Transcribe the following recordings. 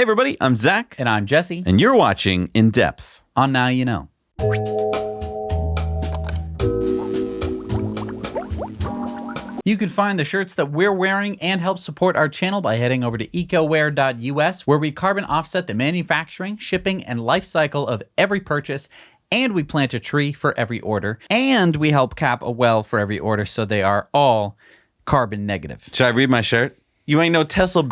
Hey everybody, I'm Zach. And I'm Jesse. And you're watching In Depth on Now You Know. You can find the shirts that we're wearing and help support our channel by heading over to ecoware.us, where we carbon offset the manufacturing, shipping, and life cycle of every purchase, and we plant a tree for every order, and we help cap a well for every order, so they are all carbon negative. Should I read my shirt? You ain't no Tesla.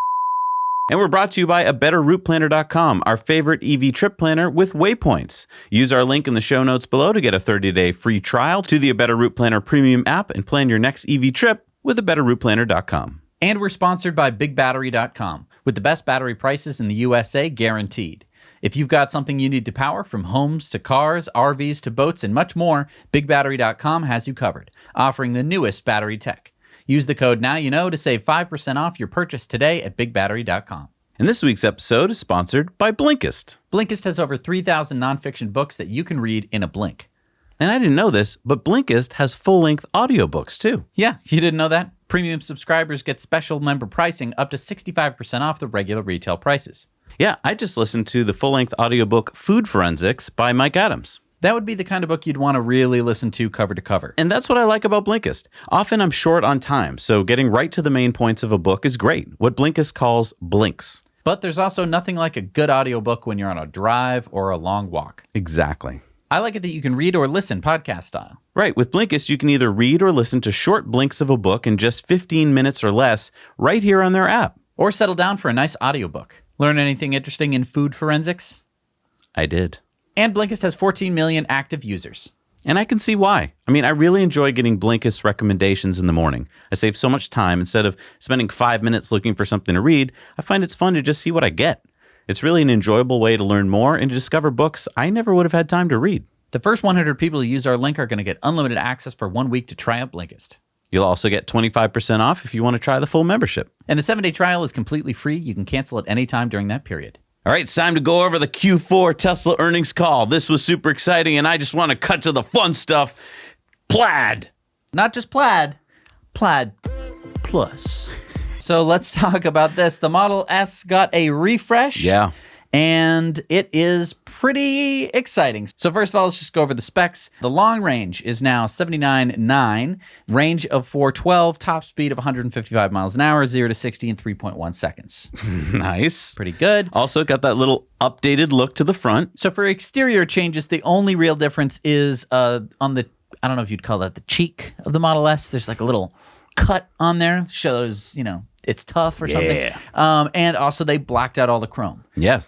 And we're brought to you by abetterrouteplanner.com, our favorite EV trip planner with waypoints. Use our link in the show notes below to get a 30-day free trial to the A Better Route Planner premium app and plan your next EV trip with abetterrouteplanner.com. And we're sponsored by BigBattery.com, with the best battery prices in the USA guaranteed. If you've got something you need to power, from homes to cars, RVs to boats, and much more, BigBattery.com has you covered, offering the newest battery tech. Use the code NOWYOUKNOW to save 5% off your purchase today at BigBattery.com. And this week's episode is sponsored by Blinkist. Blinkist has over 3,000 nonfiction books that you can read in a blink. And I didn't know this, but Blinkist has full-length audiobooks too. Yeah, you didn't know that? Premium subscribers get special member pricing up to 65% off the regular retail prices. Yeah, I just listened to the full-length audiobook Food Forensics by Mike Adams. That would be the kind of book you'd want to really listen to cover to cover. And that's what I like about Blinkist. Often I'm short on time, so getting right to the main points of a book is great. What Blinkist calls blinks. But there's also nothing like a good audiobook when you're on a drive or a long walk. Exactly. I like it that you can read or listen podcast style. Right. With Blinkist, you can either read or listen to short blinks of a book in just 15 minutes or less right here on their app. Or settle down for a nice audiobook. Learn anything interesting in food forensics? I did. And Blinkist has 14 million active users. And I can see why. I mean, I really enjoy getting Blinkist recommendations in the morning. I save so much time. Instead of spending 5 minutes looking for something to read, I find it's fun to just see what I get. It's really an enjoyable way to learn more and to discover books I never would have had time to read. The first 100 people who use our link are going to get unlimited access for 1 week to try out Blinkist. You'll also get 25% off if you want to try the full membership. And the 7-day trial is completely free. You can cancel at any time during that period. All right, it's time to go over the Q4 Tesla earnings call. This was super exciting, and I just want to cut to the fun stuff. Plaid. Not just Plaid, Plaid Plus. So let's talk about this. The Model S got a refresh. Yeah. And it is pretty exciting. So first of all, let's just go over the specs. The long range is now 79.9, range of 412, top speed of 155 miles an hour, 0 to 60 in 3.1 seconds. Nice. Pretty good. Also got that little updated look to the front. So for exterior changes, the only real difference is on the, I don't know if you'd call that the cheek of the Model S. There's like a little cut on there. Shows, it's tough or something. And also they blacked out all the chrome. Yeah.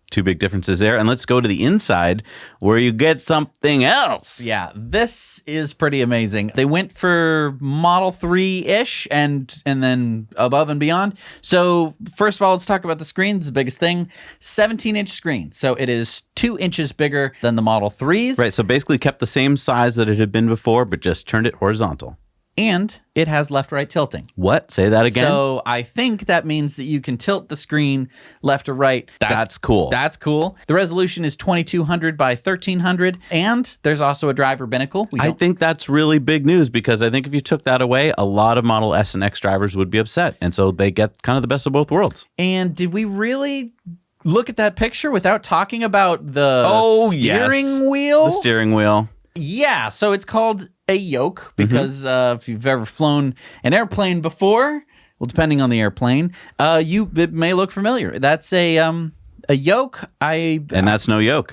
Two big differences there. And let's go to the inside where you get something else. Yeah, this is pretty amazing. They went for Model 3-ish and then above and beyond. So first of all, let's talk about the screen. It's the biggest thing. 17-inch screen. So it is 2 inches bigger than the Model 3s. Right, so basically kept the same size that it had been before, but just turned it horizontal. And it has left-right tilting. What? Say that again? So I think that means that you can tilt the screen left or right. That's cool. That's cool. The resolution is 2200 by 1300, and there's also a driver binnacle. I think that's really big news because I think if you took that away, a lot of Model S and X drivers would be upset. And so they get kind of the best of both worlds. And did we really look at that picture without talking about the steering wheel? The steering wheel. Yeah, so it's called a yoke because if you've ever flown an airplane before, well, depending on the airplane, it may look familiar. That's a yoke. And that's no yoke.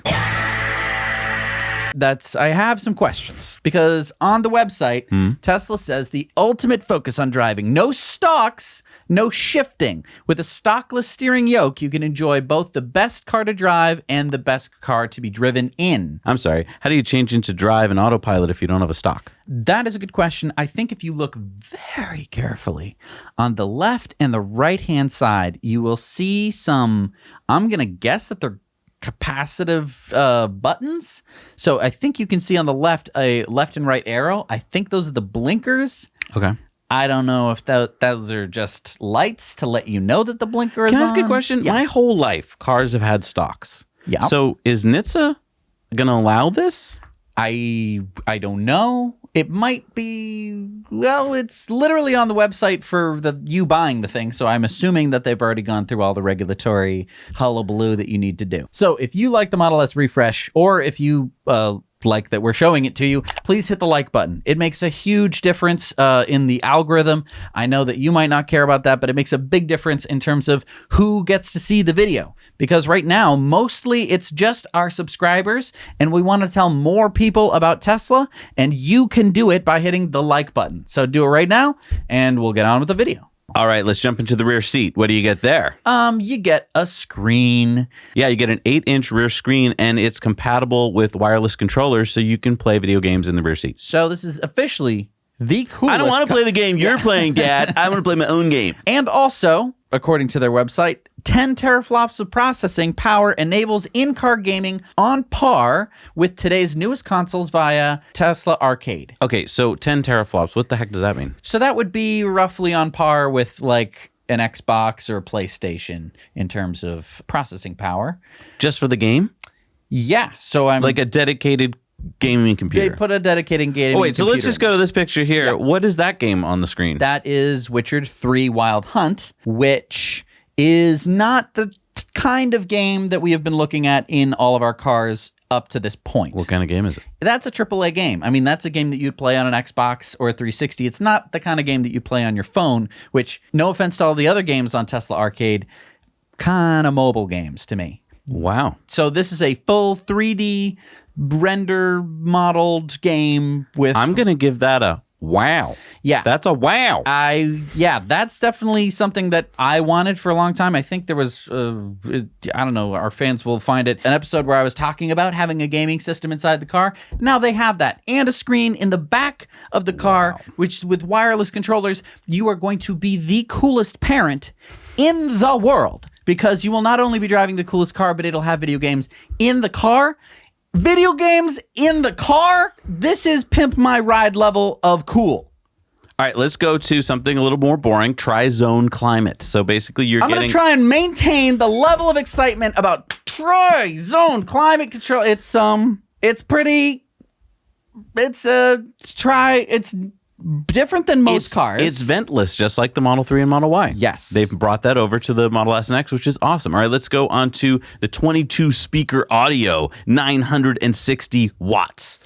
I have some questions because on the website, Tesla says the ultimate focus on driving, no stalks, no shifting. With a stockless steering yoke, you can enjoy both the best car to drive and the best car to be driven in. I'm sorry. How do you change into drive and autopilot if you don't have a stock? That is a good question. I think if you look very carefully on the left and the right-hand side, you will see some, I'm going to guess that they're capacitive buttons. So I think you can see on the left a left and right arrow. I think those are the blinkers. Okay. I don't know if those are just lights to let you know that the blinker is on. Can I ask you a question? Yeah. My whole life, cars have had stocks. Yeah. So is NHTSA going to allow this? I don't know. It might be, well, it's literally on the website for you buying the thing, so I'm assuming that they've already gone through all the regulatory hullabaloo that you need to do. So if you like the Model S refresh, or if you like that we're showing it to you, please hit the like button. It makes a huge difference in the algorithm. I know that you might not care about that, but it makes a big difference in terms of who gets to see the video. Because right now, mostly it's just our subscribers, and we want to tell more people about Tesla, and you can do it by hitting the like button. So do it right now, and we'll get on with the video. All right, let's jump into the rear seat. What do you get there? You get a screen. Yeah, you get an 8-inch rear screen, and it's compatible with wireless controllers, so you can play video games in the rear seat. So this is officially the coolest. I don't want to play the game you're playing, Dad. I want to play my own game. And also, according to their website, 10 teraflops of processing power enables in-car gaming on par with today's newest consoles via Tesla Arcade. Okay, so 10 teraflops. What the heck does that mean? So that would be roughly on par with like an Xbox or a PlayStation in terms of processing power. Just for the game? Yeah. So I'm like a dedicated gaming computer. They put a dedicated gaming computer. So let's just go to this picture here. Yeah. What is that game on the screen? That is Witcher 3 Wild Hunt, which is not the kind of game that we have been looking at in all of our cars up to this point. What kind of game is it? That's a AAA game. I mean, that's a game that you'd play on an Xbox or a 360. It's not the kind of game that you play on your phone, which, no offense to all the other games on Tesla Arcade, kind of mobile games to me. Wow. So this is a full 3D render modeled game with... I'm going to give that a wow. Yeah. That's a wow. That's definitely something that I wanted for a long time. I think there was, I don't know, our fans will find it, an episode where I was talking about having a gaming system inside the car. Now they have that, and a screen in the back of the car, which with wireless controllers, you are going to be the coolest parent in the world, because you will not only be driving the coolest car, but it'll have video games in the car. Video games in the car? This is pimp my ride level of cool. All right, let's go to something a little more boring. Tri-zone climate. So basically I'm going to try and maintain the level of excitement about tri-zone climate control. It's different than most cars. It's ventless, just like the Model 3 and Model Y. Yes. They've brought that over to the Model S and X, which is awesome. All right, let's go on to the 22-speaker audio, 960 watts.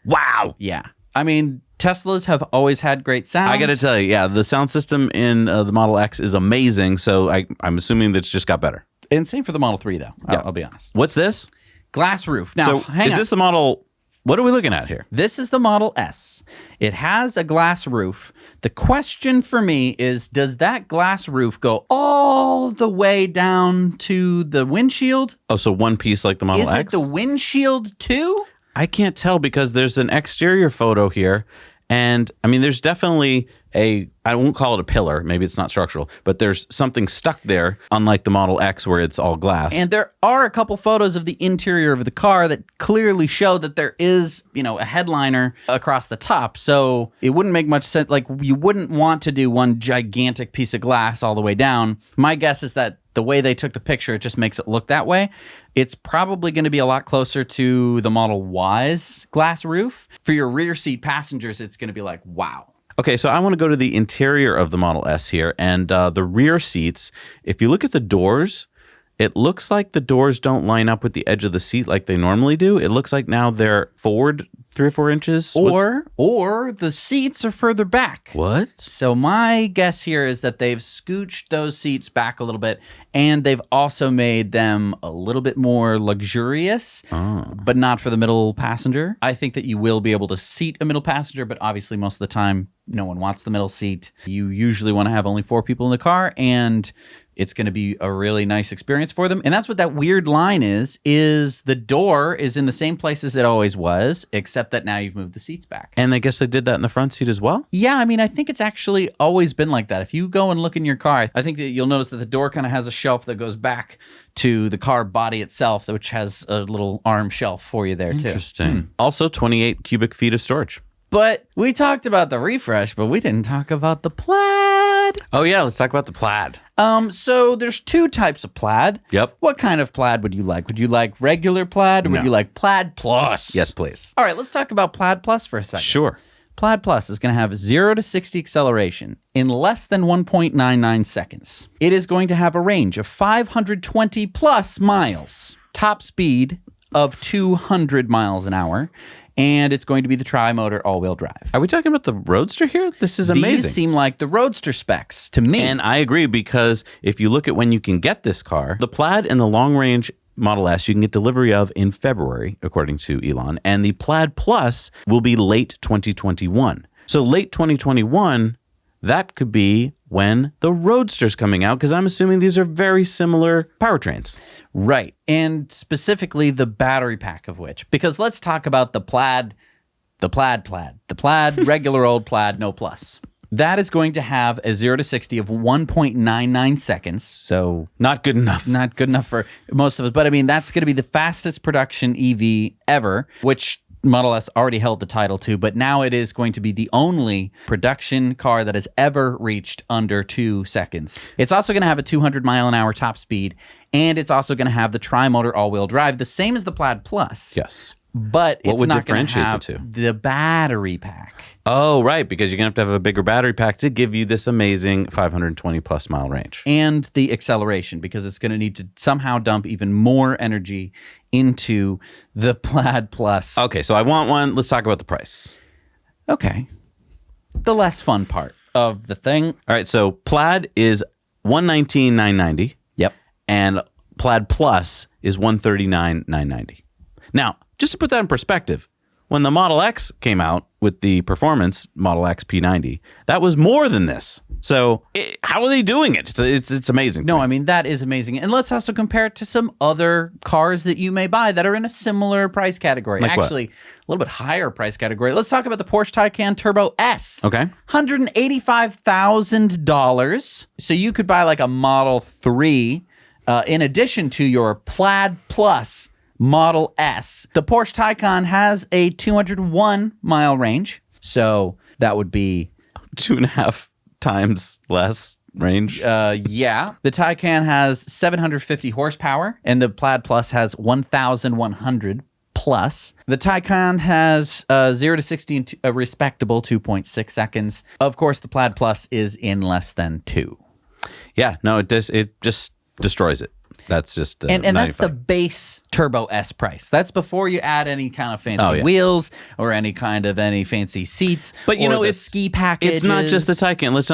Wow. Yeah. I mean, Teslas have always had great sound. I got to tell you, yeah, the sound system in the Model X is amazing, so I'm assuming that it's just got better. And same for the Model 3, though. Yeah. I'll be honest. What's this? Glass roof. Now, hang on. Is this the Model... What are we looking at here? This is the Model S. It has a glass roof. The question for me is, does that glass roof go all the way down to the windshield? Oh, so one piece like the Model X? Is it the windshield too? I can't tell because there's an exterior photo here. And I mean, there's definitely I won't call it a pillar. Maybe it's not structural, but there's something stuck there, unlike the Model X where it's all glass. And there are a couple photos of the interior of the car that clearly show that there is, a headliner across the top. So it wouldn't make much sense. Like, you wouldn't want to do one gigantic piece of glass all the way down. My guess is that the way they took the picture, it just makes it look that way. It's probably going to be a lot closer to the Model Y's glass roof. For your rear seat passengers, it's going to be like, wow. Okay, so I want to go to the interior of the Model S here, and the rear seats, if you look at the doors, it looks like the doors don't line up with the edge of the seat like they normally do. It looks like now they're forward 3 or 4 inches. Or the seats are further back. What? So my guess here is that they've scooched those seats back a little bit, and they've also made them a little bit more luxurious, but not for the middle passenger. I think that you will be able to seat a middle passenger, but obviously most of the time, no one wants the middle seat. You usually want to have only 4 people in the car, and it's going to be a really nice experience for them. And that's what that weird line is the door is in the same place as it always was, except that now you've moved the seats back. And I guess they did that in the front seat as well? Yeah, I mean, I think it's actually always been like that. If you go and look in your car, I think that you'll notice that the door kind of has a shelf that goes back to the car body itself, which has a little arm shelf for you there, too. Interesting. Also, 28 cubic feet of storage. But we talked about the refresh, but we didn't talk about the plaid. Oh, yeah, let's talk about the plaid. So there's 2 types of plaid. Yep. What kind of plaid would you like? Would you like regular plaid, or would you like plaid plus? Yes, please. All right, let's talk about plaid plus for a second. Sure. Plaid Plus is going to have 0 to 60 acceleration in less than 1.99 seconds. It is going to have a range of 520 plus miles, top speed of 200 miles an hour, and it's going to be the tri-motor all-wheel drive. Are we talking about the Roadster here? This is amazing. These seem like the Roadster specs to me. And I agree, because if you look at when you can get this car, the Plaid and the long-range Model S you can get delivery of in February, according to Elon, and the Plaid Plus will be late 2021. So late 2021, that could be when the Roadster's coming out, because I'm assuming these are very similar powertrains. Right. And specifically the battery pack of which. Because let's talk about the Plaid, regular old Plaid, no plus. That is going to have a 0 to 60 of 1.99 seconds. So Not good enough. not good enough for most of us. But I mean, that's going to be the fastest production EV ever, which Model S already held the title to, but now it is going to be the only production car that has ever reached under 2 seconds. It's also going to have a 200 mile an hour top speed, and it's also going to have the tri-motor all-wheel drive, the same as the Plaid Plus. Yes. But What it's would not going to differentiate have the two? the battery pack. Oh, right, because you're going to have a bigger battery pack to give you this amazing 520 plus mile range. And the acceleration, because it's going to need to somehow dump even more energy into the Plaid Plus. Okay, so I want one. Let's talk about the price. Okay. The less fun part of the thing. All right, so Plaid is $119,990. Yep. And Plaid Plus is $139,990. Now, just to put that in perspective, when the Model X came out with the performance Model X P90, that was more than this. So how are they doing it? It's amazing. No, I mean, that is amazing. And let's also compare it to some other cars that you may buy that are in a similar price category. Like what? Actually, a little bit higher price category. Let's talk about the Porsche Taycan Turbo S. Okay. $185,000. So you could buy like a Model 3 in addition to your Plaid Plus Model S. The Porsche Taycan has a 201 mile range. So that would be 2.5 times less range. yeah. The Taycan has 750 horsepower, and the Plaid Plus has 1,100 plus. The Taycan has 0 to 60 in a respectable 2.6 seconds. Of course, the Plaid Plus is in less than 2. Yeah, no, it just destroys it. That's just And that's the 95. base Turbo S price. That's before you add any kind of fancy wheels or any fancy seats. But you or know, the it's ski packages. It's not just the Taycan. Let's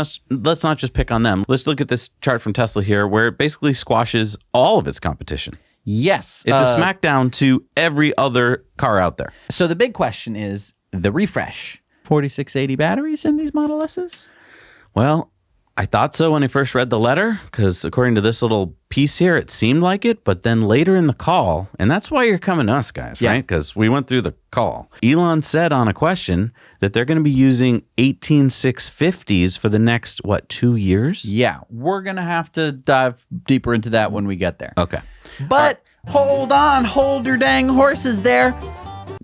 not just pick on them. Let's look at this chart from Tesla here, where it basically squashes all of its competition. Yes, It's a smackdown to every other car out there. So the big question is the refresh. 4680 batteries in these Model S's? Well, I thought so when I first read the letter, because according to this little piece here, it seemed like it. But then later in the call, and that's why you're coming to us, guys, right? Because we went through the call. Elon said on a question that they're going to be using 18650s for the next, 2 years? Yeah, we're going to have to dive deeper into that when we get there. Okay. But hold on, hold your dang horses there.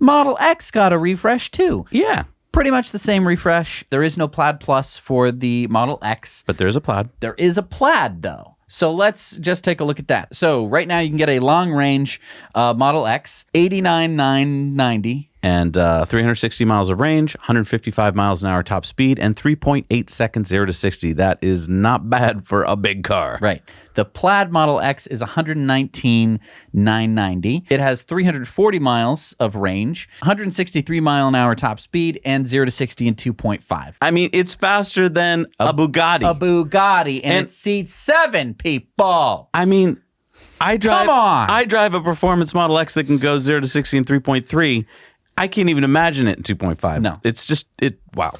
Model X got a refresh too. Yeah. Pretty much the same refresh. There is no Plaid Plus for the Model X. But there's a Plaid. There is a Plaid, though. So let's just take a look at that. So right now you can get a long-range Model X, $89,990. And 360 miles of range, 155 miles an hour top speed, and 3.8 seconds 0 to 60. That is not bad for a big car. Right. The Plaid Model X is $119,990. It has 340 miles of range, 163 mile an hour top speed, and 0 to 60 in 2.5. I mean, it's faster than a Bugatti. A Bugatti, and it seats 7 people. I mean, I drive a performance Model X that can go 0 to 60 in 3.3. I can't even imagine it in 2.5. No. It's just, wow.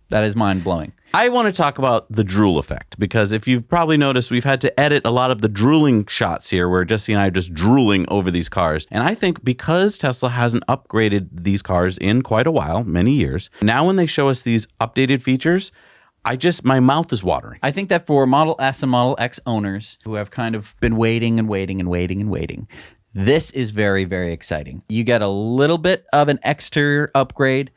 That is mind-blowing. I want to talk about the drool effect, because if you've probably noticed, we've had to edit a lot of the drooling shots here where Jesse and I are just drooling over these cars. And I think because Tesla hasn't upgraded these cars in quite a while, many years, now when they show us these updated features, my mouth is watering. I think that for Model S and Model X owners who have kind of been waiting, this is very, very exciting. You get a little bit of an exterior upgrade,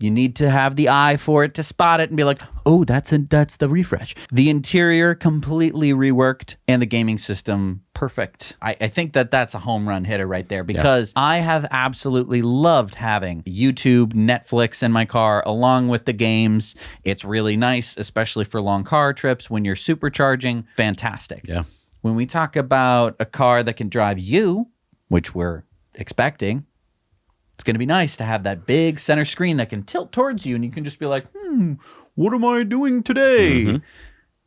You need to have the eye for it to spot it and be like, oh, that's the refresh. The interior completely reworked and the gaming system perfect. I think that's a home run hitter right there because I have absolutely loved having YouTube, Netflix in my car along with the games. It's really nice, especially for long car trips when you're supercharging. Fantastic. Yeah. When we talk about a car that can drive you, which we're expecting, it's going to be nice to have that big center screen that can tilt towards you and you can just be like, what am I doing today?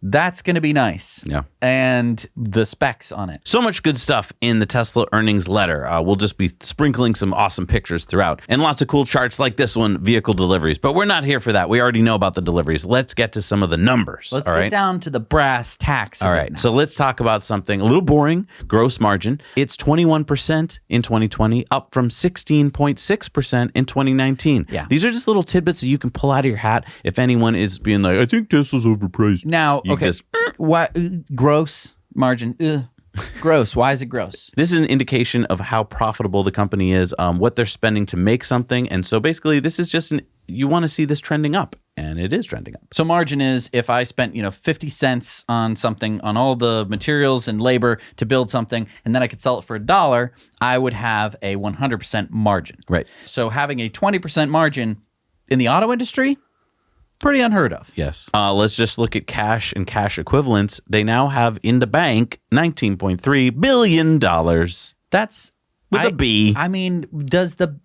That's going to be nice. Yeah. And the specs on it. So much good stuff in the Tesla earnings letter. We'll just be sprinkling some awesome pictures throughout and lots of cool charts like this one, vehicle deliveries. But we're not here for that. We already know about the deliveries. Let's get to some of the numbers. Let's get down to the brass tacks. All right. So let's talk about something a little boring, gross margin. It's 21% in 2020, up from 16.6% in 2019. Yeah. These are just little tidbits that you can pull out of your hat if anyone is being like, I think Tesla's overpriced. Now, You okay, just- what gross margin? Gross. Why is it gross? This is an indication of how profitable the company is, what they're spending to make something. And so basically, this is just you want to see this trending up, and it is trending up. So margin is if I spent 50 cents on something, on all the materials and labor to build something, and then I could sell it for $1, I would have a 100% margin. Right. So having a 20% margin in the auto industry, pretty unheard of. Yes. Let's just look at cash and cash equivalents. They now have in the bank $19.3 billion. That's with a B. I mean,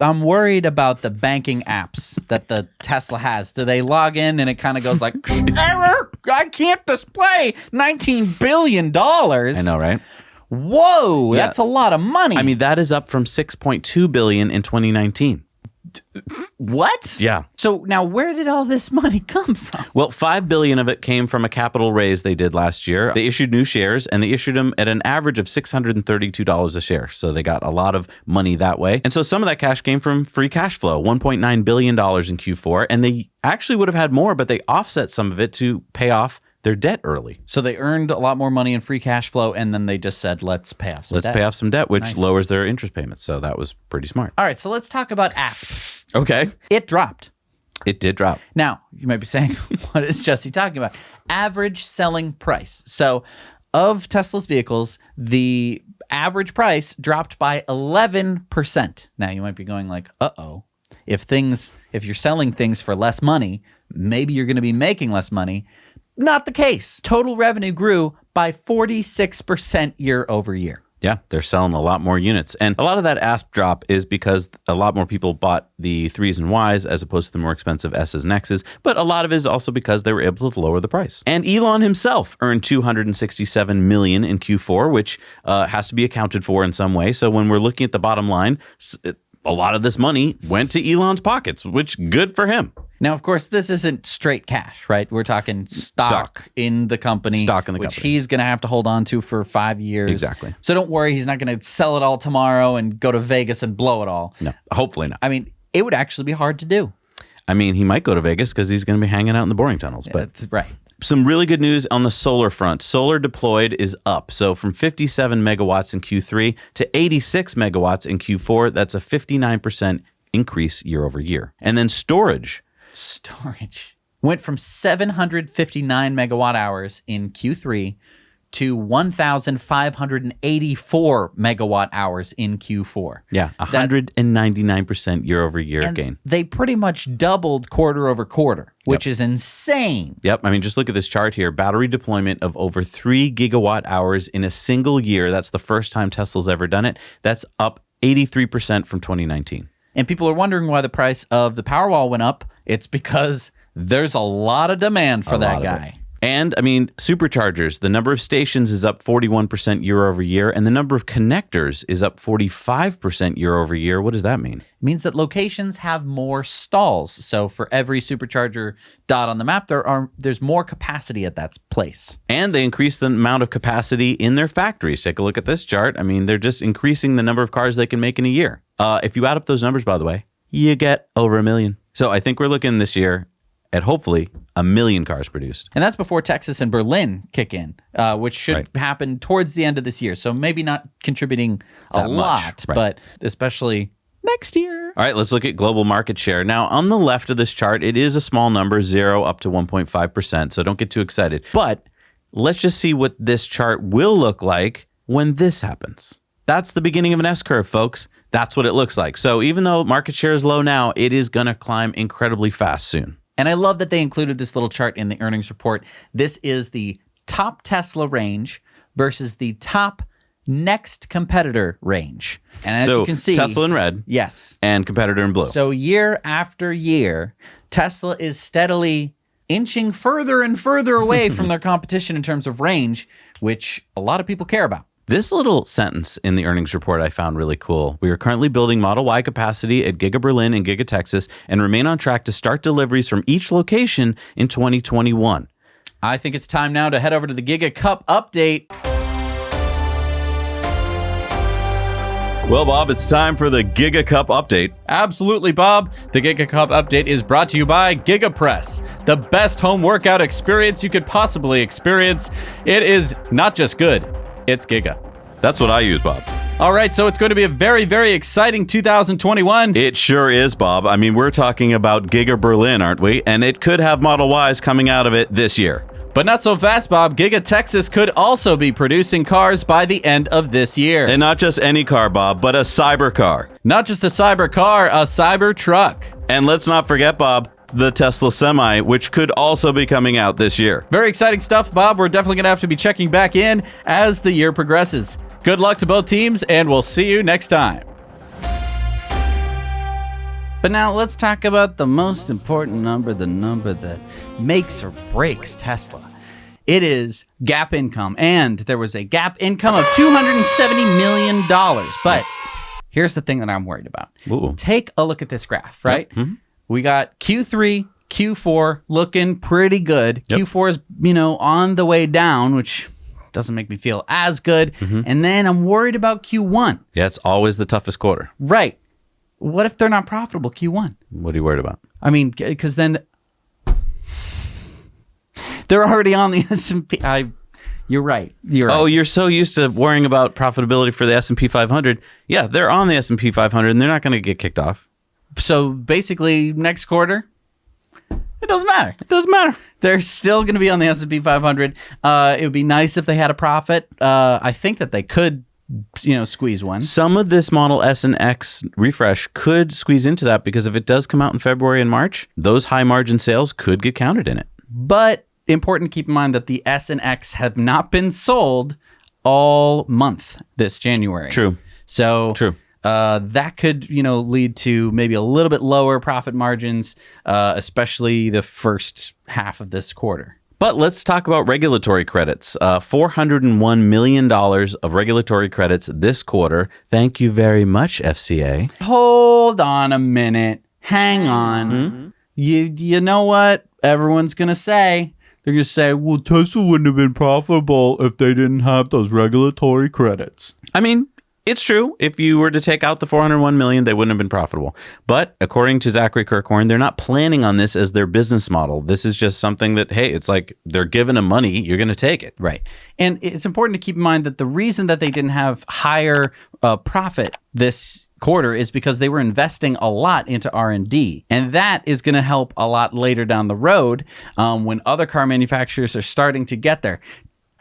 I'm worried about the banking apps that the Tesla has. Do they log in and it kind of goes like, error, I can't display $19 billion. I know, right? Whoa, that's a lot of money. I mean, that is up from $6.2 billion in 2019. What? Yeah. So now where did all this money come from? Well, $5 billion of it came from a capital raise they did last year. They issued new shares, and they issued them at an average of $632 a share. So they got a lot of money that way. And so some of that cash came from free cash flow, $1.9 billion in Q4. And they actually would have had more, but they offset some of it to pay off their debt early. So they earned a lot more money in free cash flow, and then they just said, let's pay off some debt. Let's pay off some debt, which Nice. lowers their interest payments. So that was pretty smart. All right, so let's talk about apps. Okay. It dropped. It did drop. Now, you might be saying, what is Jesse talking about? Average selling price. So of Tesla's vehicles, the average price dropped by 11%. Now, you might be going like, uh-oh. If you're selling things for less money, maybe you're going to be making less money. Not the case. Total revenue grew by 46% year over year. Yeah, they're selling a lot more units. And a lot of that ASP drop is because a lot more people bought the 3s and Ys as opposed to the more expensive S's and X's. But a lot of it is also because they were able to lower the price. And Elon himself earned $267 million in Q4, which has to be accounted for in some way. So when we're looking at the bottom line, a lot of this money went to Elon's pockets, which good for him. Now, of course, this isn't straight cash, right? We're talking stock in the company. Stock in the which company. he's going to have to hold on to for 5 years. Exactly. So don't worry, he's not going to sell it all tomorrow and go to Vegas and blow it all. No, hopefully not. I mean, it would actually be hard to do. I mean, he might go to Vegas because he's going to be hanging out in the boring tunnels. But That's right. some really good news on the solar front. Solar deployed is up. So from 57 megawatts in Q3 to 86 megawatts in Q4. That's a 59% increase year over year. And then storage. Storage went from 759 megawatt hours in Q3 to 1,584 megawatt hours in Q4. Yeah, 199% year over year And gain. they pretty much doubled quarter over quarter, which is insane. Yep. I mean, just look at this chart here. Battery deployment of over 3 gigawatt hours in a single year. That's the first time Tesla's ever done it. That's up 83% from 2019. And people are wondering why the price of the Powerwall went up. It's because there's a lot of demand for that guy. And I mean, superchargers, the number of stations is up 41% year over year, and the number of connectors is up 45% year over year. What does that mean? It means that locations have more stalls. So for every supercharger dot on the map, there's more capacity at that place. And they increase the amount of capacity in their factories. Take a look at this chart. I mean, they're just increasing the number of cars they can make in a year. If you add up those numbers, by the way, you get over 1 million. So I think we're looking this year at hopefully 1 million cars produced. And that's before Texas and Berlin kick in, which should happen towards the end of this year. So maybe not contributing a lot, but especially next year. All right, let's look at global market share. Now, on the left of this chart, it is a small number, 0 up to 1.5%, so don't get too excited. But let's just see what this chart will look like when this happens. That's the beginning of an S-curve, folks. That's what it looks like. So even though market share is low now, it is going to climb incredibly fast soon. And I love that they included this little chart in the earnings report. This is the top Tesla range versus the top next competitor range. And as you can see, Tesla in red. Yes. And competitor in blue. So year after year, Tesla is steadily inching further and further away from their competition in terms of range, which a lot of people care about. This little sentence in the earnings report I found really cool. We are currently building Model Y capacity at Giga Berlin and Giga Texas and remain on track to start deliveries from each location in 2021. I think it's time now to head over to the Giga Cup update. Well, Bob, it's time for the Giga Cup update. Absolutely, Bob. The Giga Cup update is brought to you by GigaPress, the best home workout experience you could possibly experience. It is not just good, it's Giga. That's what I use, Bob. All right, so it's going to be a very, very exciting 2021. It sure is, Bob. I mean, we're talking about Giga Berlin, aren't we? And it could have Model Ys coming out of it this year. But not so fast, Bob. Giga Texas could also be producing cars by the end of this year. And not just any car, Bob, but a cyber car. Not just a cyber car, a cyber truck. And let's not forget, Bob, the Tesla Semi, which could also be coming out this year. Very exciting stuff, Bob. We're definitely going to have to be checking back in as the year progresses. Good luck to both teams, and we'll see you next time. But now let's talk about the most important number, the number that makes or breaks Tesla. It is GAAP income, and there was a GAAP income of $270 million. But here's the thing that I'm worried about. Ooh. Take a look at this graph, right? Yep. Mm-hmm. We got Q3, Q4 looking pretty good. Yep. Q4 is, on the way down, which doesn't make me feel as good. Mm-hmm. And then I'm worried about Q1. Yeah, it's always the toughest quarter. Right. What if they're not profitable Q1? What are you worried about? I mean, because then they're already on the S&P. You're right. Oh, you're so used to worrying about profitability for the S&P 500. Yeah, they're on the S&P 500, and they're not going to get kicked off. So basically, next quarter, it doesn't matter. It doesn't matter. They're still going to be on the S&P 500. It would be nice if they had a profit. I think that they could, squeeze one. Some of this Model S and X refresh could squeeze into that because if it does come out in February and March, those high margin sales could get counted in it. But important to keep in mind that the S and X have not been sold all month this January. True. So True. That could, lead to maybe a little bit lower profit margins, especially the first half of this quarter. But let's talk about regulatory credits. $401 million of regulatory credits this quarter. Thank you very much, FCA. Hold on a minute. Hang on. Mm-hmm. You know what everyone's going to say? They're going to say, well, Tesla wouldn't have been profitable if they didn't have those regulatory credits. I mean, it's true. If you were to take out the $401 million, they wouldn't have been profitable. But according to Zachary Kirkhorn, they're not planning on this as their business model. This is just something that, hey, it's like they're giving them money. You're going to take it. Right. And it's important to keep in mind that the reason that they didn't have higher profit this quarter is because they were investing a lot into R&D. And that is going to help a lot later down the road when other car manufacturers are starting to get their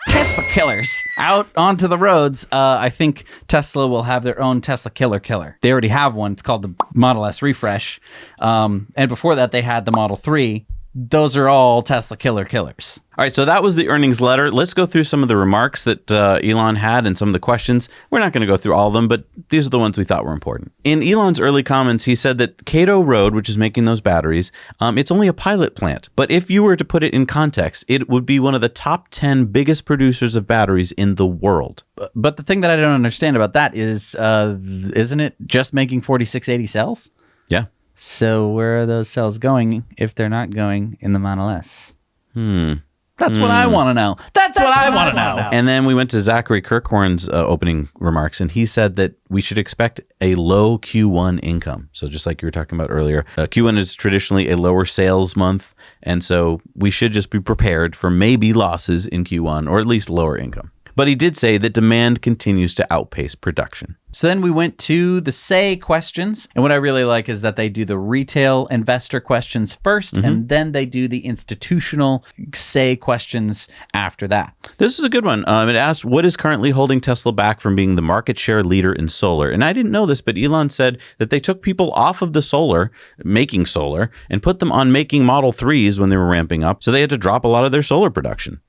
Tesla killers out onto the roads. I think Tesla will have their own Tesla killer. They already have one. It's called the Model S refresh. And before that, they had the Model 3. Those are all Tesla killers. All right, so that was the earnings letter. Let's go through some of the remarks that Elon had and some of the questions. We're not going to go through all of them, but these are the ones we thought were important. In Elon's early comments, he said that Cato Road, which is making those batteries, it's only a pilot plant. But if you were to put it in context, it would be one of the top 10 biggest producers of batteries in the world. But the thing that I don't understand about that is, isn't it just making 4680 cells? Yeah. So where are those cells going if they're not going in the Model S? That's what I want to know. That's what I want to know. And then we went to Zachary Kirkhorn's opening remarks, and he said that we should expect a low Q1 income. So just like you were talking about earlier, Q1 is traditionally a lower sales month, and so we should just be prepared for maybe losses in Q1 or at least lower income. But he did say that demand continues to outpace production. So then we went to the say questions. And what I really like is that they do the retail investor questions first, and then they do the institutional say questions after that. This is a good one. It asked, what is currently holding Tesla back from being the market share leader in solar? And I didn't know this, but Elon said that they took people off of the making solar, and put them on making Model 3s when they were ramping up. So they had to drop a lot of their solar production.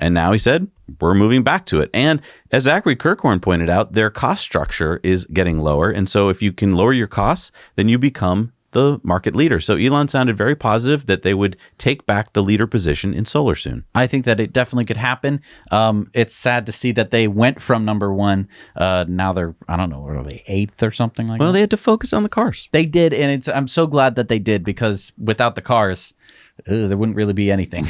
And now he said, we're moving back to it. And as Zachary Kirkhorn pointed out, their cost structure is getting lower. And so if you can lower your costs, then you become the market leader. So Elon sounded very positive that they would take back the leader position in solar soon. I think that it definitely could happen. It's sad to see that they went from number one. Now they're, I don't know, are they 8th or something like that? Well, they had to focus on the cars. They did. And I'm so glad that they did, because without the cars, there wouldn't really be anything.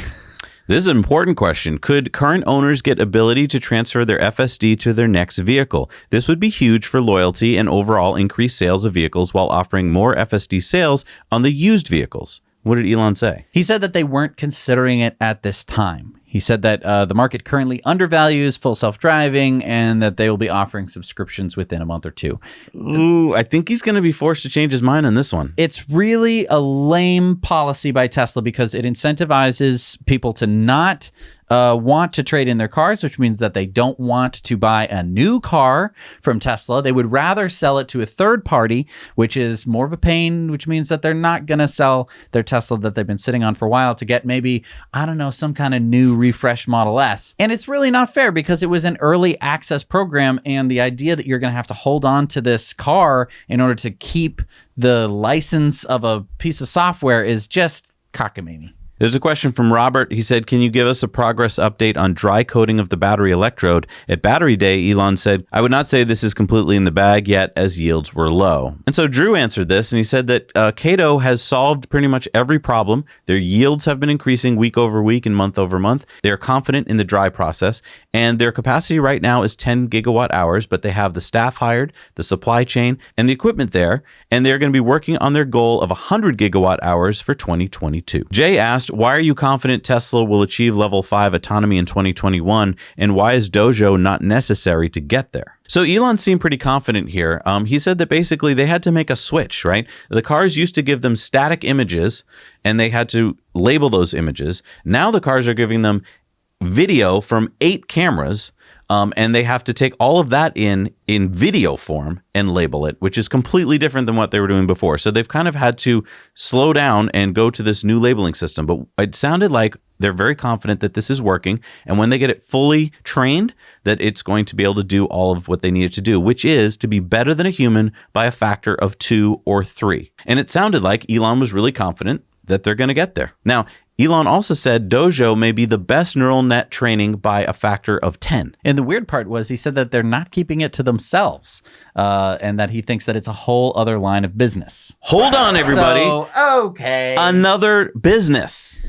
This is an important question. Could current owners get ability to transfer their FSD to their next vehicle? This would be huge for loyalty and overall increased sales of vehicles while offering more FSD sales on the used vehicles. What did Elon say? He said that they weren't considering it at this time. He said that the market currently undervalues full self-driving, and that they will be offering subscriptions within a month or two. Ooh, I think he's going to be forced to change his mind on this one. It's really a lame policy by Tesla, because it incentivizes people to not want to trade in their cars, which means that they don't want to buy a new car from Tesla. They would rather sell it to a third party, which is more of a pain, which means that they're not going to sell their Tesla that they've been sitting on for a while to get maybe, I don't know, some kind of new refresh Model S. And it's really not fair, because it was an early access program, and the idea that you're going to have to hold on to this car in order to keep the license of a piece of software is just cockamamie. There's a question from Robert. He said, can you give us a progress update on dry coating of the battery electrode? At Battery Day, Elon said, I would not say this is completely in the bag yet, as yields were low. And so Drew answered this, and he said that Cato has solved pretty much every problem. Their yields have been increasing week over week and month over month. They are confident in the dry process, and their capacity right now is 10 gigawatt hours, but they have the staff hired, the supply chain, and the equipment there, and they're going to be working on their goal of 100 gigawatt hours for 2022. Jay asked, why are you confident Tesla will achieve level 5 autonomy in 2021, and why is Dojo not necessary to get there? So Elon seemed pretty confident here. He said that basically they had to make a switch, right? The cars used to give them static images, and they had to label those images. Now the cars are giving them video from 8 cameras, and they have to take all of that in video form and label it, which is completely different than what they were doing before. So they've kind of had to slow down and go to this new labeling system. But it sounded like they're very confident that this is working, and when they get it fully trained, that it's going to be able to do all of what they need it to do, which is to be better than a human by a factor of 2 or 3. And it sounded like Elon was really confident that they're going to get there. Now, Elon also said Dojo may be the best neural net training by a factor of 10. And the weird part was he said that they're not keeping it to themselves, and that he thinks that it's a whole other line of business. Hold on, everybody. So, okay. Another business.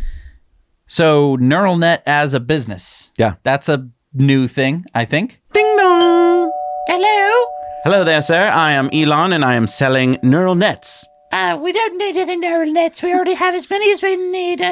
So neural net as a business. Yeah. That's a new thing, I think. Ding dong. Hello? Hello there, sir. I am Elon, and I am selling neural nets. We don't need any neural nets. We already have as many as we need.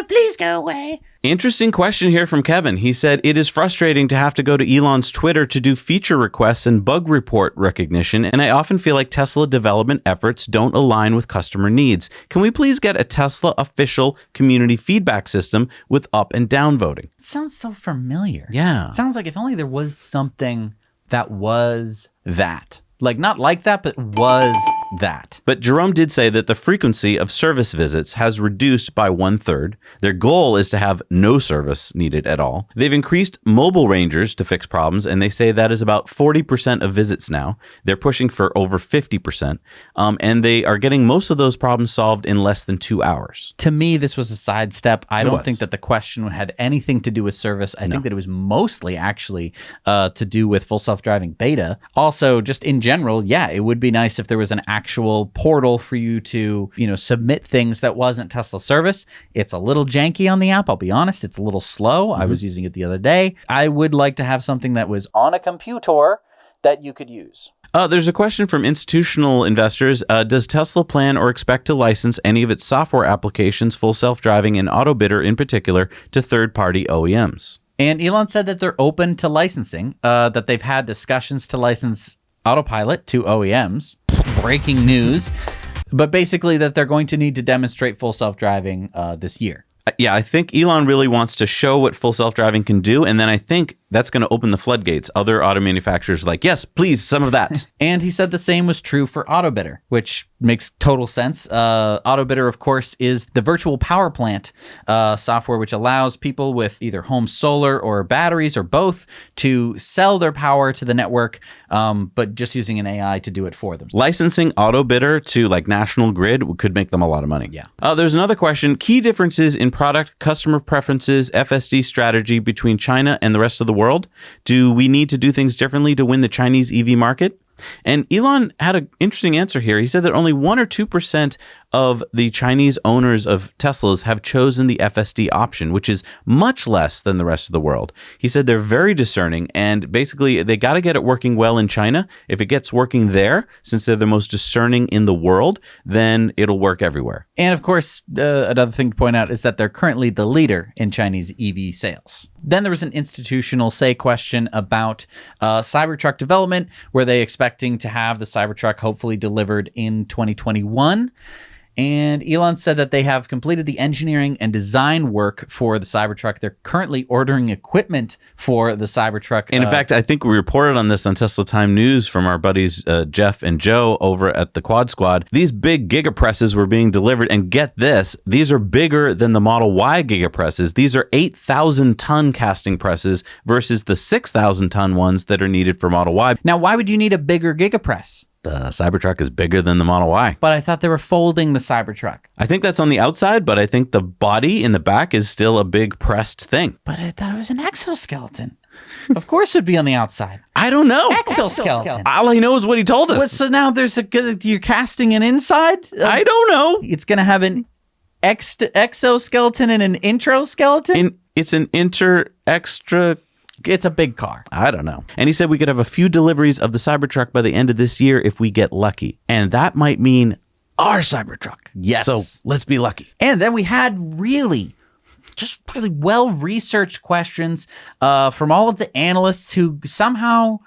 Please go away. Interesting question here from Kevin. He said, it is frustrating to have to go to Elon's Twitter to do feature requests and bug report recognition, and I often feel like Tesla development efforts don't align with customer needs. Can we please get a Tesla official community feedback system with up and down voting? It sounds so familiar. Yeah. It sounds like if only there was something that was that. Like, not like that, but was that. But Jerome did say that the frequency of service visits has reduced by 1/3. Their goal is to have no service needed at all. They've increased mobile rangers to fix problems, and they say that is about 40% of visits now. They're pushing for over 50%, and they are getting most of those problems solved in less than 2 hours. To me, this was a sidestep. I don't was. think that the question had anything to do with service. I think that it was mostly actually to do with full self-driving beta. Also, just in general, yeah, it would be nice if there was an actual portal for you to, submit things that wasn't Tesla service. It's a little janky on the app, I'll be honest. It's a little slow. I was using it the other day. I would like to have something that was on a computer that you could use. There's a question from institutional investors. Does Tesla plan or expect to license any of its software applications, full self-driving and AutoBidder in particular, to third-party OEMs? And Elon said that they're open to licensing, that they've had discussions to license Autopilot to OEMs. Breaking news. But basically that they're going to need to demonstrate full self-driving this year. Yeah, I think Elon really wants to show what full self-driving can do, and then I think that's going to open the floodgates. Other auto manufacturers are like, yes, please, some of that. And he said the same was true for AutoBidder, which makes total sense. AutoBidder, of course, is the virtual power plant software, which allows people with either home solar or batteries or both to sell their power to the network, but just using an AI to do it for them. Licensing AutoBidder to like National Grid could make them a lot of money. Yeah. There's another question. Key differences in product, customer preferences, FSD strategy between China and the rest of the world. Do we need to do things differently to win the Chinese EV market? And Elon had an interesting answer here. He said that only 1 or 2% of the Chinese owners of Teslas have chosen the FSD option, which is much less than the rest of the world. He said they're very discerning, and basically they got to get it working well in China. If it gets working there, since they're the most discerning in the world, then it'll work everywhere. And of course, another thing to point out is that they're currently the leader in Chinese EV sales. Then there was an institutional say question about Cybertruck development. Were they expecting to have the Cybertruck hopefully delivered in 2021? And Elon said that they have completed the engineering and design work for the Cybertruck. They're currently ordering equipment for the Cybertruck. And in fact, I think we reported on this on Tesla Time News from our buddies Jeff and Joe over at the Quad Squad. These big gigapresses were being delivered. And get this, these are bigger than the Model Y gigapresses. These are 8,000-ton casting presses versus the 6,000-ton ones that are needed for Model Y. Now, why would you need a bigger gigapress? The Cybertruck is bigger than the Model Y. But I thought they were folding the Cybertruck. I think that's on the outside, but I think the body in the back is still a big pressed thing. But I thought it was an exoskeleton. Of course it'd be on the outside. I don't know. Exoskeleton. All I know is what he told us. So now you're casting an inside? I don't know. It's going to have an exoskeleton and an introskeleton? It's an extra... It's a big car. I don't know. And he said we could have a few deliveries of the Cybertruck by the end of this year if we get lucky. And that might mean our Cybertruck. Yes. So let's be lucky. And then we had really well-researched questions from all of the analysts who somehow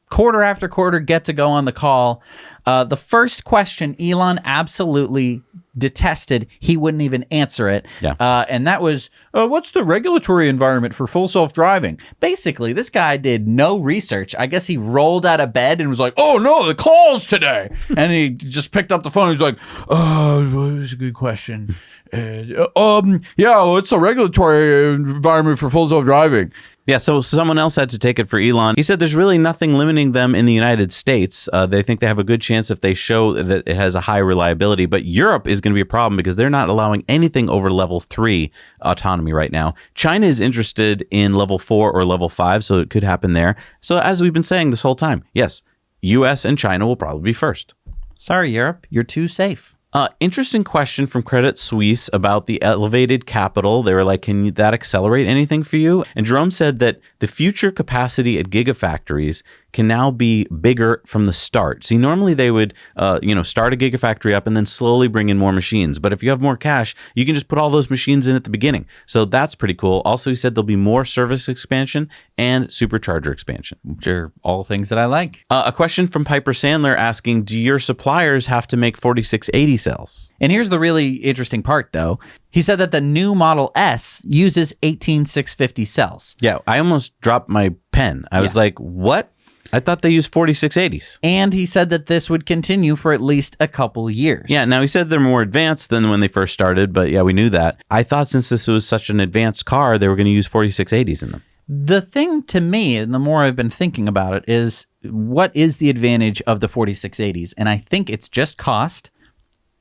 quarter after quarter get to go on the call. The first question Elon absolutely detested. He wouldn't even answer it. Yeah. And that was, what's the regulatory environment for full self-driving? Basically, this guy did no research. I guess he rolled out of bed and was like, oh no, the call's today. And he just picked up the phone and he was like, oh, that's a good question. Yeah, what's the regulatory environment for full self-driving? Yeah, so someone else had to take it for Elon. He said there's really nothing limiting them in the United States. They think they have a good chance if they show that it has a high reliability. But Europe is going to be a problem because they're not allowing anything over level 3 autonomy right now. China is interested in level 4 or level 5, so it could happen there. So as we've been saying this whole time, yes, US and China will probably be first. Sorry, Europe, you're too safe. Interesting question from Credit Suisse about the elevated capital. They were like, can that accelerate anything for you? And Jerome said that the future capacity at gigafactories can now be bigger from the start. See, normally they would, start a gigafactory up and then slowly bring in more machines. But if you have more cash, you can just put all those machines in at the beginning. So that's pretty cool. Also, he said there'll be more service expansion and supercharger expansion. Which are all things that I like. A question from Piper Sandler asking, do your suppliers have to make 4680 cells? And here's the really interesting part, though. He said that the new Model S uses 18650 cells. Yeah, I almost dropped my pen. I was like, what? I thought they used 4680s. And he said that this would continue for at least a couple years. Yeah, now he said they're more advanced than when they first started, but yeah, we knew that. I thought since this was such an advanced car, they were going to use 4680s in them. The thing to me, and the more I've been thinking about it, is what is the advantage of the 4680s? And I think it's just cost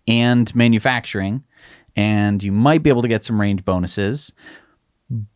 and manufacturing, and you might be able to get some range bonuses.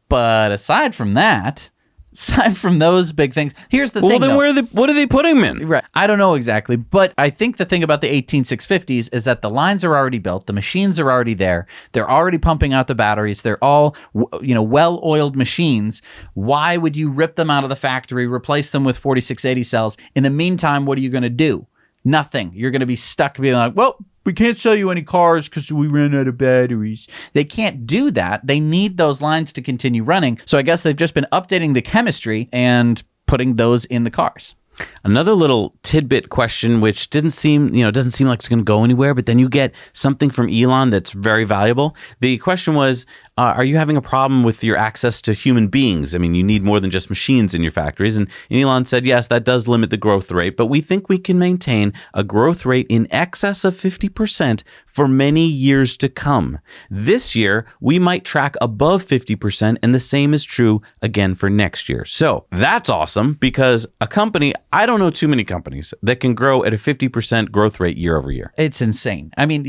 But aside from those big things, here's the thing. Well, then what are they putting them in? Right. I don't know exactly, but I think the thing about the 18650s is that the lines are already built, the machines are already there, they're already pumping out the batteries, they're all well-oiled machines. Why would you rip them out of the factory, replace them with 4680 cells? In the meantime, what are you going to do? Nothing. You're going to be stuck being like, well, we can't sell you any cars because we ran out of batteries. They can't do that. They need those lines to continue running. So I guess they've just been updating the chemistry and putting those in the cars. Another little tidbit question, which doesn't seem like it's going to go anywhere, but then you get something from Elon that's very valuable. The question was, are you having a problem with your access to human beings? I mean, you need more than just machines in your factories. And Elon said, yes, that does limit the growth rate, but we think we can maintain a growth rate in excess of 50% for many years to come. This year, we might track above 50%, and the same is true again for next year. So that's awesome, because a company, I don't know too many companies that can grow at a 50% growth rate year over year. It's insane. I mean,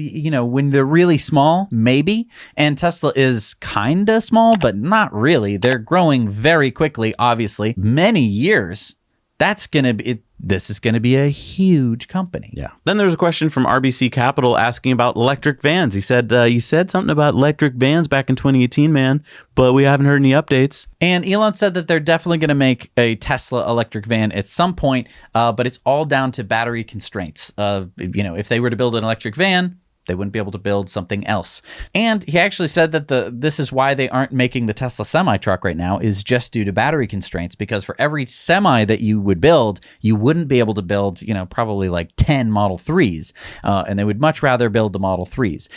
when they're really small, maybe, and Tesla is kind of small, but not really. They're growing very quickly, obviously. Many years. This is going to be a huge company. Yeah. Then there's a question from RBC Capital asking about electric vans. He said, you said something about electric vans back in 2018, man, but we haven't heard any updates. And Elon said that they're definitely going to make a Tesla electric van at some point, but it's all down to battery constraints. If they were to build an electric van, they wouldn't be able to build something else. And he actually said that this is why they aren't making the Tesla semi-truck right now, is just due to battery constraints, because for every semi that you would build, you wouldn't be able to build, probably like 10 Model 3s. And they would much rather build the Model 3s.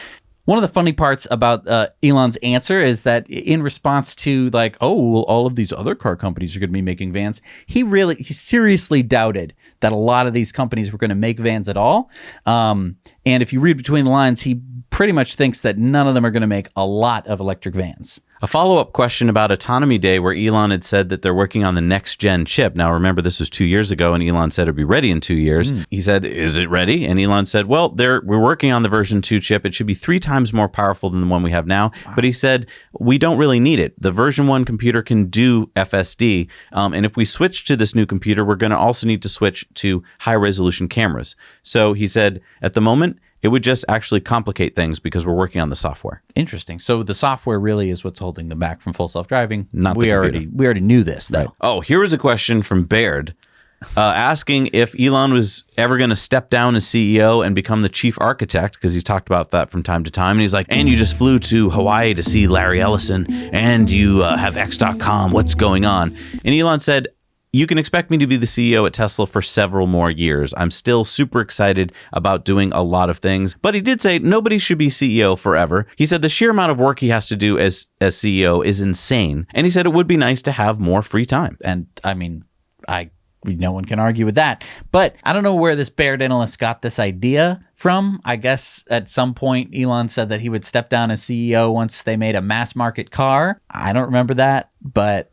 One of the funny parts about Elon's answer is that in response to all of these other car companies are going to be making vans, he seriously doubted that a lot of these companies were going to make vans at all. And if you read between the lines, he pretty much thinks that none of them are going to make a lot of electric vans. A follow-up question about Autonomy Day, where Elon had said that they're working on the next-gen chip. Now, remember, this was 2 years ago, and Elon said it'd be ready in 2 years. He said, is it ready? And Elon said, well, we're working on the version 2 chip. It should be 3 times more powerful than the one we have now. Wow. But he said, we don't really need it. The version 1 computer can do FSD. And if we switch to this new computer, we're going to also need to switch to high-resolution cameras. So he said, at the moment, it would just actually complicate things because we're working on the software. Interesting. So the software really is what's holding them back from full self-driving. Not we the already knew this, though. Right. Oh, here was a question from Baird asking if Elon was ever going to step down as CEO and become the chief architect, because he's talked about that from time to time. And he's like, and you just flew to Hawaii to see Larry Ellison, and you have X.com. What's going on? And Elon said, you can expect me to be the CEO at Tesla for several more years. I'm still super excited about doing a lot of things. But he did say nobody should be CEO forever. He said the sheer amount of work he has to do as CEO is insane. And he said it would be nice to have more free time. And I mean, no one can argue with that. But I don't know where this Baird analyst got this idea from. I guess at some point Elon said that he would step down as CEO once they made a mass market car. I don't remember that, but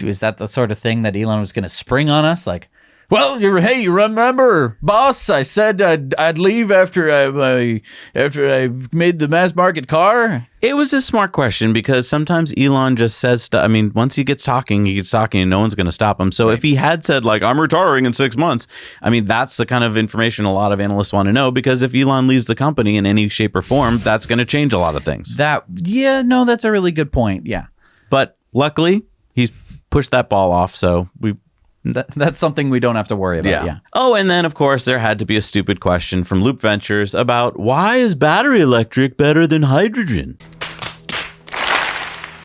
is that the sort of thing that Elon was going to spring on us? Like, well, you remember, boss? I said I'd leave after I made the mass market car. It was a smart question because sometimes Elon just says stuff. I mean, once he gets talking, and no one's going to stop him. So right. If he had said, I'm retiring in 6 months, I mean, that's the kind of information a lot of analysts want to know, because if Elon leaves the company in any shape or form, that's going to change a lot of things. That's a really good point. Yeah. But luckily, he's pushed that ball off, so that's something we don't have to worry about. Yeah. Oh, and then, of course, there had to be a stupid question from Loop Ventures about why is battery electric better than hydrogen?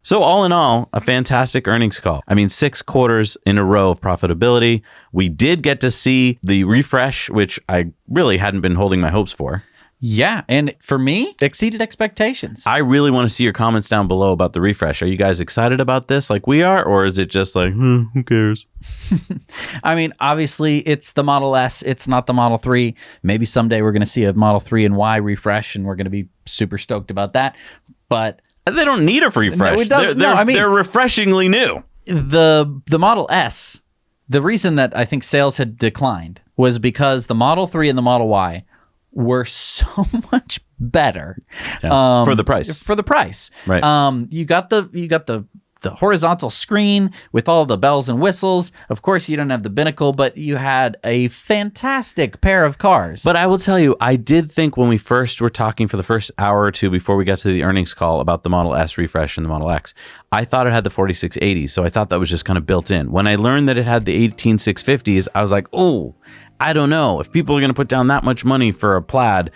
So all in all, a fantastic earnings call. I mean, 6 quarters in a row of profitability. We did get to see the refresh, which I really hadn't been holding my hopes for. Yeah, and for me, exceeded expectations. I really want to see your comments down below about the refresh. Are you guys excited about this like we are, or is it just like, who cares? I mean, obviously, it's the Model S. It's not the Model 3. Maybe someday we're going to see a Model 3 and Y refresh, and we're going to be super stoked about that. But they don't need a refresh. No, they're refreshingly new. The Model S, the reason that I think sales had declined was because the Model 3 and the Model Y were so much better for the price. Right. You got the horizontal screen with all the bells and whistles. Of course, you don't have the binnacle, but you had a fantastic pair of cars. But I will tell you, I did think when we first were talking for the first hour or two before we got to the earnings call about the Model S refresh and the Model X, I thought it had the 4680, so I thought that was just kind of built in. When I learned that it had the 18650s, I was like, oh. I don't know. If people are going to put down that much money for a Plaid,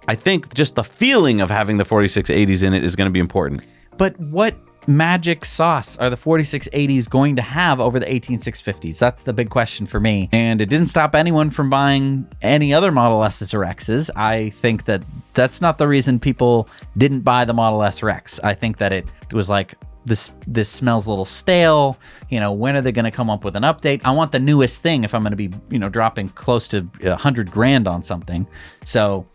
I think just the feeling of having the 4680s in it is going to be important. But what magic sauce are the 4680s going to have over the 18650s? That's the big question for me. And it didn't stop anyone from buying any other Model S's or X's. I think that that's not the reason people didn't buy the Model S or X. I think that it was like, this smells a little stale. When are they going to come up with an update? I want the newest thing if I'm going to be, dropping close to $100,000 on something. So,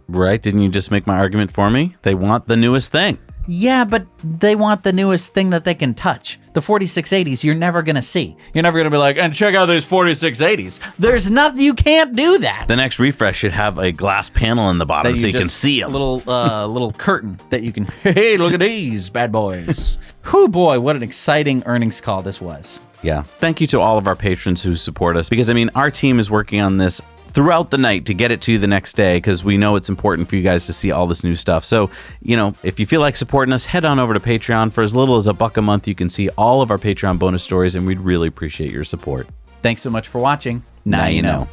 right? Didn't you just make my argument for me? They want the newest thing. Yeah, but they want the newest thing that they can touch. The 4680s, you're never going to see. You're never going to be like, and check out these 4680s. There's nothing, you can't do that. The next refresh should have a glass panel in the bottom so you can see them. A little curtain that you can, hey, look at these bad boys. Whew, boy, what an exciting earnings call this was. Yeah. Thank you to all of our patrons who support us, because, our team is working on this throughout the night to get it to you the next day, because we know it's important for you guys to see all this new stuff. So, if you feel like supporting us, head on over to Patreon. For as little as $1 a month, you can see all of our Patreon bonus stories, and we'd really appreciate your support. Thanks so much for watching. Now you know.